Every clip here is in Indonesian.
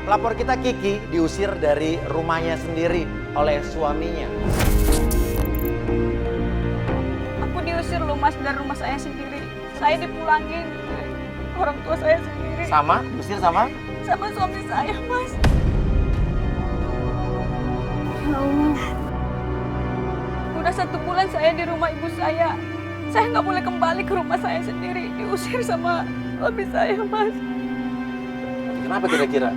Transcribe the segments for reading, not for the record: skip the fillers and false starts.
pelapor kita Kiki diusir dari rumahnya sendiri oleh suaminya. Aku diusir loh Mas dari rumah saya sendiri. Saya dipulangin dari orang tua saya sendiri. Sama? Diusir sama? Sama suami saya Mas. Ya Allah. Udah 1 bulan saya di rumah ibu saya. Saya nggak boleh kembali ke rumah saya sendiri. Diusir sama suami saya Mas. Kenapa kira-kira?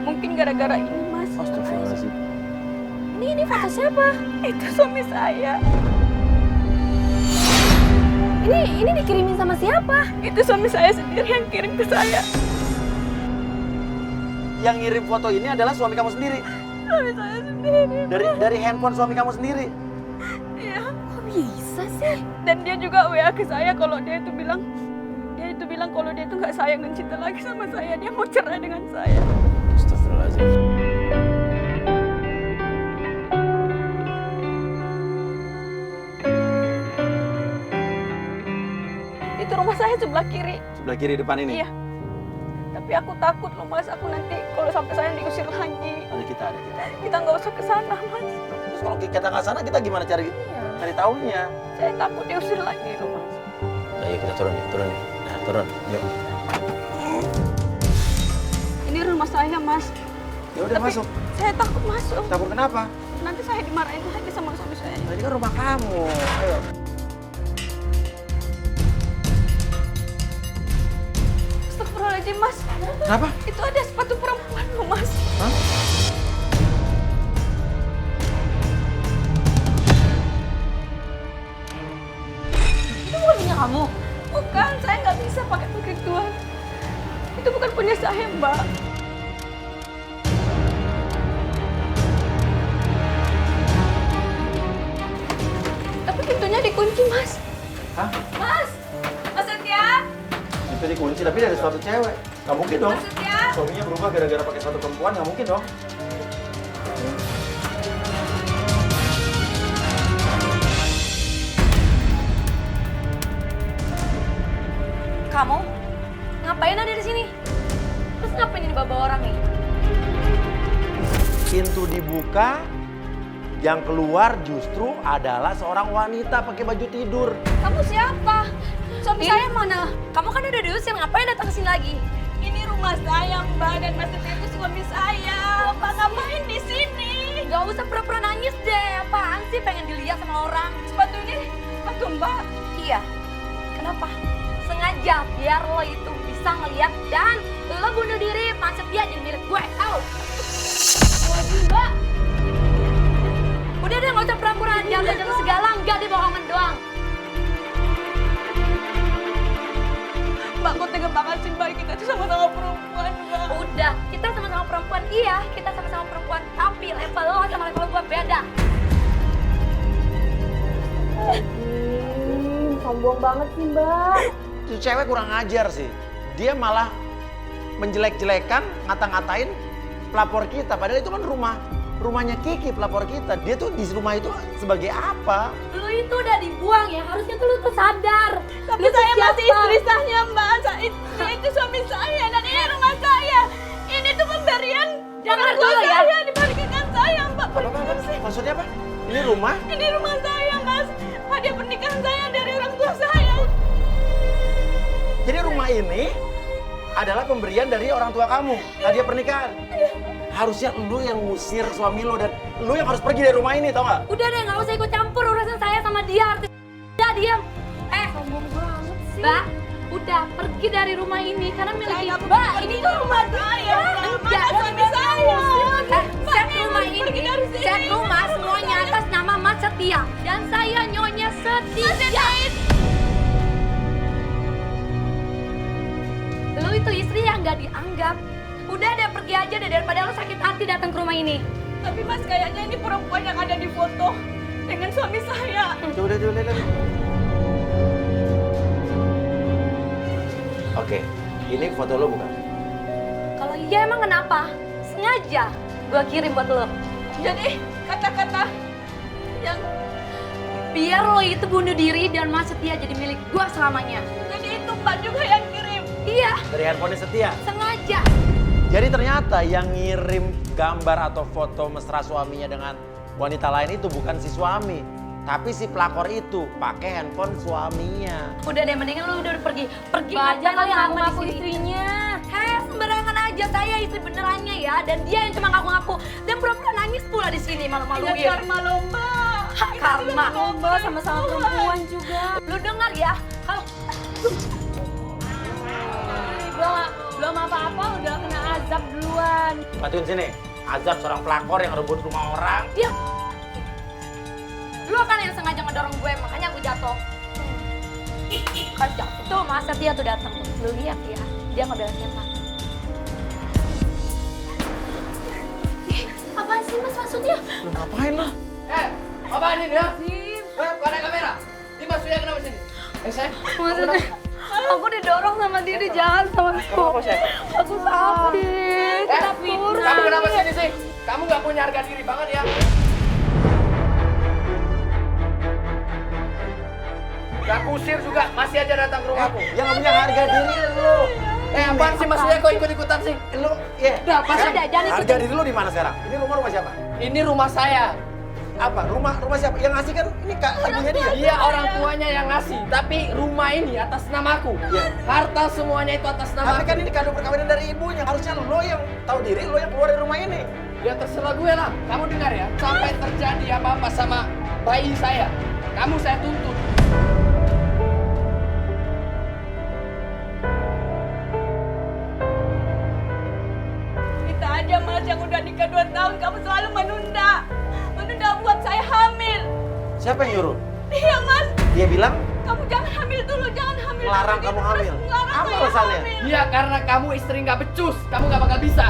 Mungkin gara-gara ini Mas. Astagfirullahaladzim. Ini foto siapa? Itu suami saya. Ini dikirimin sama siapa? Itu suami saya sendiri yang kirim ke saya. Yang ngirim foto ini adalah suami kamu sendiri. Suami saya sendiri. Dari handphone suami kamu sendiri. Iya. Kok bisa sih? Dan dia juga WA ke saya kalau dia itu bilang kalau dia itu nggak sayang dan cinta lagi sama saya. Dia mau cerai dengan saya. Astagfirullahaladzim. Itu rumah saya sebelah kiri. Sebelah kiri depan ini? Iya. Tapi aku takut loh Mas. Aku nanti kalau sampai saya diusir lagi. Ada kita. Kita nggak usah ke sana Mas. Terus kalau kita nggak sana, kita gimana cari tahunya? Saya takut diusir lagi loh Mas. Ayo kita turun nih. Nah, turun. Yuk. Ini rumah saya Mas. Ya udah Tapi masuk. saya takut masuk. Takut kenapa? Nanti saya dimarahin lagi sama suami saya. Nah, ini kan rumah kamu. Ayo. Astagfirullahaladzim Mas. Kenapa? Itu ada sepatu perempuan loh Mas. Hah? Itu bukan punya kamu. Bukan, saya nggak bisa pakai begituan. Itu bukan punya saya Mbak. Tapi pintunya dikunci Mas. Hah? Mas Setia? Itu dikunci, tapi ada sepatu cewek. Nggak mungkin dong. Mas Setia? Suaminya berubah gara-gara pakai sepatu perempuan, nggak mungkin dong. Kamu ngapain ada di sini? Terus ngapain ini bawa orang nih? Pintu dibuka, yang keluar justru adalah seorang wanita pakai baju tidur. Kamu siapa? Suami saya mana? Kamu kan udah diusir, ngapain datang ke sini lagi? Ini rumah saya Mbak dan Mas Setia itu suami saya. Mbak ngapain di sini? Gak usah pura-pura nangis deh. Apaan sih pengen dilihat sama orang? Sepatu ini sepatu Mbak. Iya. Kenapa? Sengaja biar lo itu bisa ngeliat dan lo bunuh diri, Mas Setia jadi milik gue. Tahu? Waduh, Mbak. Udah deh, gak usah pura-pura jaga-jaga segala, enggak deh bohongan doang. Mbak kok tega banget sih Mbak, kita tuh sama-sama perempuan Mbak. Udah, kita sama-sama perempuan. Iya, kita sama-sama perempuan. Tapi level lo sama level gue beda. Sombong banget sih, Mbak. Itu cewek kurang ajar sih. Dia malah menjelek-jelekan, ngata-ngatain pelapor kita. Padahal itu kan rumahnya Kiki, pelapor kita. Dia tuh di rumah itu sebagai apa? Lu itu udah dibuang ya, harusnya tuh lu tuh sadar. Tapi Lu tuh saya masih siapa? istri sahnya Mbak. Dia itu suami saya dan ini rumah saya. Ini tuh pemberian Jangan orang tua dulu ya. saya dibalikin saya Mbak. Apa? Maksudnya apa? Ini rumah? Ini rumah saya Mas. Hadiah pernikahan saya dari orang tua saya. Jadi rumah ini adalah pemberian dari orang tua kamu, hadiah pernikahan. Harusnya lu yang ngusir suami lu dan lu yang harus pergi dari rumah ini, tau gak? Udah deh, nggak usah ikut campur urusan saya sama dia. Artis udah diam. Sombong banget sih. Mbak, udah pergi dari rumah ini karena milik Saya nggak Mbak. pergi Ini dari tuh rumah saya, dia. Mbak. Enggak, Mana suami saya? set Saya rumah harus pergi ini, dari sini. set rumah semuanya atas nama Mas Setia dan saya Nyonya Setia. Lu itu istri yang nggak dianggap. Udah deh, pergi aja deh daripada lu sakit hati datang ke rumah ini. Tapi Mas kayaknya ini perempuan yang ada di foto dengan suami saya. Coba. Oke, ini foto lo bukan? Kalau iya emang kenapa? Sengaja gua kirim buat lo. Jadi kata-kata yang Biar lo itu bunuh diri dan Mas Setia jadi milik gua selamanya. jadi itu Mbak juga yang kirim. Iya, Dari handphone Setia. sengaja. Jadi ternyata yang ngirim gambar atau foto mesra suaminya dengan wanita lain itu bukan si suami, tapi si pelakor itu pakai handphone suaminya. Udah deh, mendingan lu udah pergi Aja kali sama ngaku di sini. istrinya. Heh, sembarangan aja, saya istri benerannya ya, dan dia yang cuma ngaku-ngaku dan pura-pura nangis pula di sini malu-maluin. Karma lomba. Karma. Lomba sama-sama perempuan juga. Lu dengar ya, kalau Belum apa-apa udah kena azab duluan. Bantuin sini, azab seorang pelakor yang rebut rumah orang. dia, lu kan yang sengaja ngedorong gue, makanya gue jatuh. Kan jatuh tuh, masa dia tuh datang tuh, lu lihat ya, dia ngebela siapa? Apaan sih mas maksudnya? Lu ngapain lah? Apaan ini ya? Ada kamera. Dimas Surya kenapa sini? Saya. Maksudnya, aku didorong sama dia, dia jalan sama aku. Apa saya? Aku sakit, kena fitnah. Kamu kenapa sini sih? Kamu nggak punya harga diri banget ya? Gak kusir juga, masih aja datang ke rumahku. Yang nggak punya harga diri lu. Apaan sih Mas Surya kok ikut-ikutan sih? Lu, ya. Udah, pas Udah, jangan Harga ikutin. diri lu di mana sekarang? Ini rumah siapa? ini rumah saya. Apa? Rumah siapa? Yang ngasih kan ini kak ibunya dia. Dia orang tuanya yang ngasih, tapi rumah ini atas namaku. Harta semuanya itu atas Tapi nama. kan ini kado perkawinan dari ibunya. Harusnya lo yang tahu diri, lo yang keluar dari rumah ini. Ya terserah gue lah. Kamu dengar ya, sampai terjadi apa-apa sama bayi saya, kamu saya tuntut. Kita aja mas yang udah nikah 2 tahun, kamu selalu menunda buat saya hamil. Siapa yang nyuruh? Iya mas, Dia bilang kamu jangan hamil dulu, jangan hamil. melarang dulu. kamu Terus hamil. melarang Apa saya alasannya? hamil. Iya, karena kamu istri nggak becus, kamu nggak bakal bisa.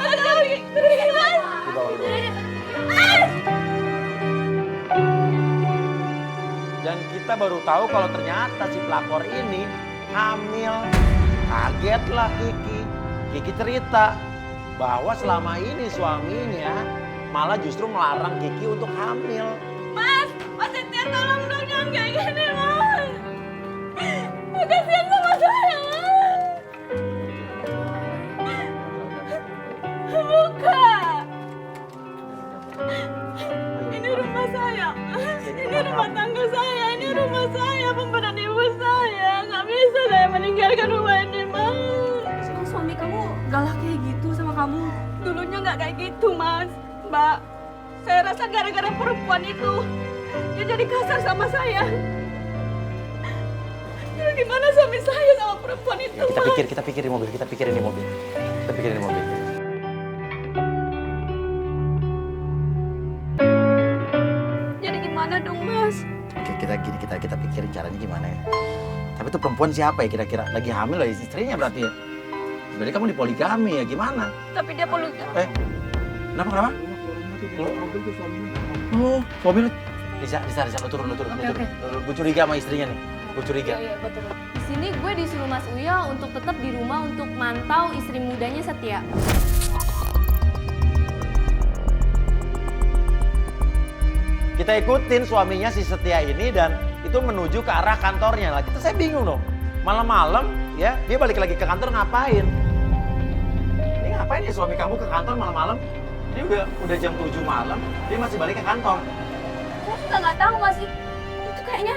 Aduh, terus mas. di bawah lu. Dan kita baru tahu kalau ternyata si pelakor ini hamil. Kagetlah Kiki. Kiki cerita bahwa selama ini suaminya malah justru melarang Kiki untuk hamil. Mas Setia tolong dong jangan kayak gini mas. Kasihan sama saya mas. Buka. Ini rumah saya mas. Ini rumah tangga saya. Ini rumah saya. Pemeran ibu saya. Nggak bisa saya meninggalkan rumah ini mas. Suami kamu galak kayak gitu sama kamu? Dulunya nggak kayak gitu mas. Mbak, saya rasa gara-gara perempuan itu dia jadi kasar sama saya. Jadi gimana suami saya sama perempuan itu? Ya, kita pikirin di mobil. Kita pikirin di mobil. Jadi gimana dong mas? Oke, kita pikirin caranya gimana ya. Tapi itu perempuan siapa ya kira-kira? Lagi hamil loh istrinya berarti ya? Berarti kamu dipoligami ya gimana? Tapi dia poligami. Kenapa? Oh, mobil. Bisa, lu turun. Gue curiga sama istrinya nih. Gue curiga. Iya, betul. Di sini gue disuruh Mas Uya untuk tetap di rumah untuk mantau istri mudanya Setia. Kita ikutin suaminya si Setia ini dan itu menuju ke arah kantornya. Lah saya bingung dong. Malam-malam ya, dia balik lagi ke kantor ngapain? Ini ngapain ya suami kamu ke kantor malam-malam? Ini udah jam 7 malam, dia masih balik ke kantor. Aku juga nggak tahu masih. Itu kayaknya.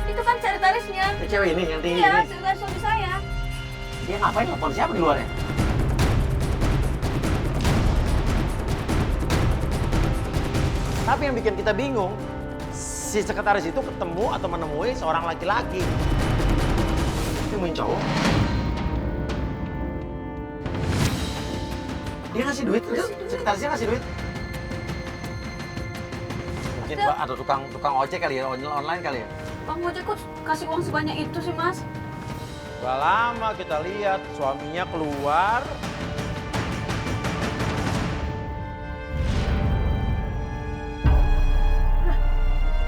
Itu kan sekretarisnya. Ini cewek ini yang tinggi Iya, ini. sekretaris suami saya. Dia ngapain telepon siapa di luarnya? Tapi yang bikin kita bingung, si sekretaris itu ketemu atau menemui seorang laki-laki. Nemuin cowok. Dia ngasih duit, sekretarisnya ngasih duit. Mungkin Mbak atau tukang ojek kali ya, online kali ya. Bang Ojek kok kasih uang sebanyak itu sih mas? Gak lama kita lihat suaminya keluar.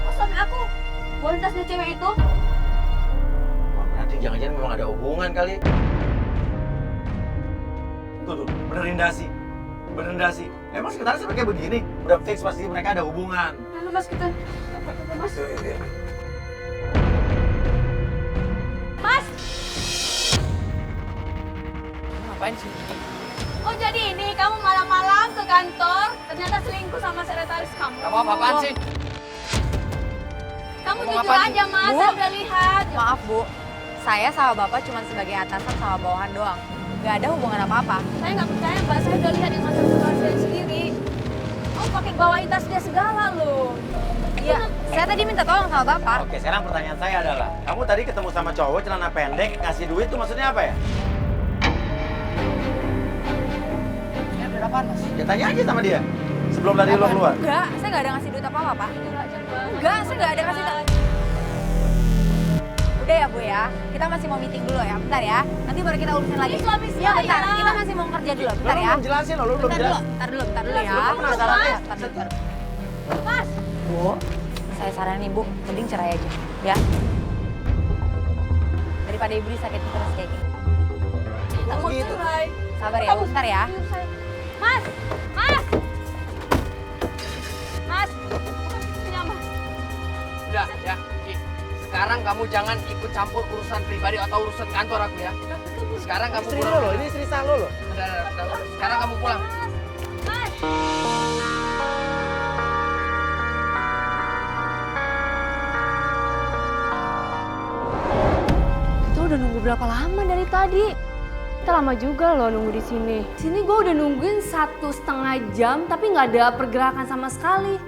Kok suami aku bawain tasnya cewek itu? Wah, berarti jangan-jangan memang ada hubungan kali. Tuh, benerin dasi. Bener sih. Emang sekretaris pakai begini? Udah fix pasti mereka ada hubungan. Lalu mas kita. Mas. Mas, Ngapain sih? oh jadi ini kamu malam-malam ke kantor, ternyata selingkuh sama sekretaris kamu. Kamu apa-apaan sih? Kamu Ngomong jujur apa nih? aja mas, Bu? saya udah lihat. Maaf Bu, saya sama Bapak cuma sebagai atasan sama bawahan doang. Gak ada hubungan apa-apa. Saya nggak percaya mbak, saya udah lihat dengan sekretaris saya sendiri. Kamu pakai bawain tas dia segala loh. Iya, saya tadi minta tolong sama Bapak. Oke, sekarang pertanyaan saya adalah, kamu tadi ketemu sama cowok celana pendek, ngasih duit tuh maksudnya apa ya? Ini ada apaan, Mas? Ya tanya aja sama dia. Sebelum tadi lo keluar. Enggak, saya gak ada ngasih duit apa-apa, Pak. Enggak, saya gak ada ngasih duit. Udah ya Bu ya, kita masih mau meeting dulu ya, bentar ya. Nanti baru kita urusin lagi. Ini suami Iya saya. bentar, kita masih mau kerja dulu, Lo bentar ya. belum jelasin lo, belum Bentar dulu, jelasin. bentar dulu ya. Lo penasaran ya? Bentar dulu. Mas, Bu, saya saranin Ibu, mending cerai aja, ya. Daripada Ibu disakiti terus kayak gini. kita mau gitu. cerai. Sabar ya Bu, bentar ya. Mas, mas, mas, punya mas. Udah ya, Ki. Sekarang kamu jangan ikut campur urusan pribadi atau urusan kantor aku ya. Sekarang kamu Istri pulang. lo loh, ini istri sah lo loh. Udah. Sekarang kamu pulang. Mas, Kita udah nunggu berapa lama dari tadi? Kita lama juga loh nunggu di sini. Sini gue udah nungguin 1,5 jam tapi nggak ada pergerakan sama sekali.